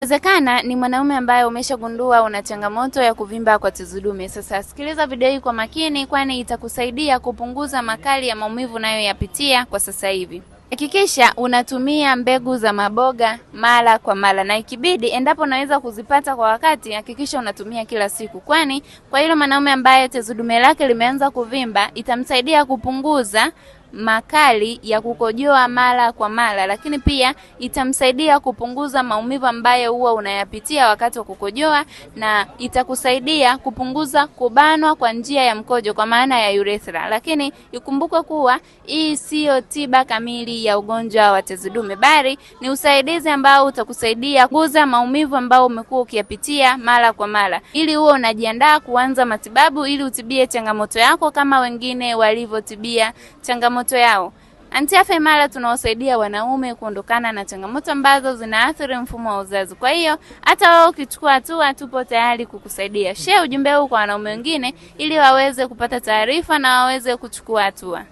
Inawezekana ni mwanaume ambaye umeshagundua una changamoto ya kuvimba kwa tezi dume. Sasa sikiliza video hii kwa makini, kwani itakusaidia kupunguza makali ya maumivu unayoyapitia kwa sasa hivi. Hakikisha unatumia mbegu za maboga mara kwa mara, na ikibidi endapo unaweza kuzipata kwa wakati, hakikisha unatumia kila siku, kwani kwa yule mwanaume ambaye tezi dume lake limeanza kuvimba itamsaidia kupunguza makali ya kukojoa mara kwa mara, lakini pia itamsaidia kupunguza maumivu ambayo huwa unayapitia wakati wa kukojoa, na itakusaidia kupunguza kubanwa kwa njia ya mkojo kwa maana ya urethra. Lakini ikumbuke kuwa hii sio tiba kamili ya ugonjwa wa tezi dume, bali ni usaidizi ambao utakusaidia kupunguza maumivu ambayo umekuwa ukiyapitia mara kwa mara, ili uwe unajiandaa kuanza matibabu ili utibie changamoto yako kama wengine walivyotibia changamoto yao. Anti-Afya Imara tunawasaidia wanaume kuondokana na changamoto ambazo zinaathiri mfumo wa uzazi. Kwa hiyo hata wewe ukichukua hatua, tupo tayari kukusaidia. Share ujumbe huu kwa wanaume wengine ili waweze kupata taarifa na waweze kuchukua hatua.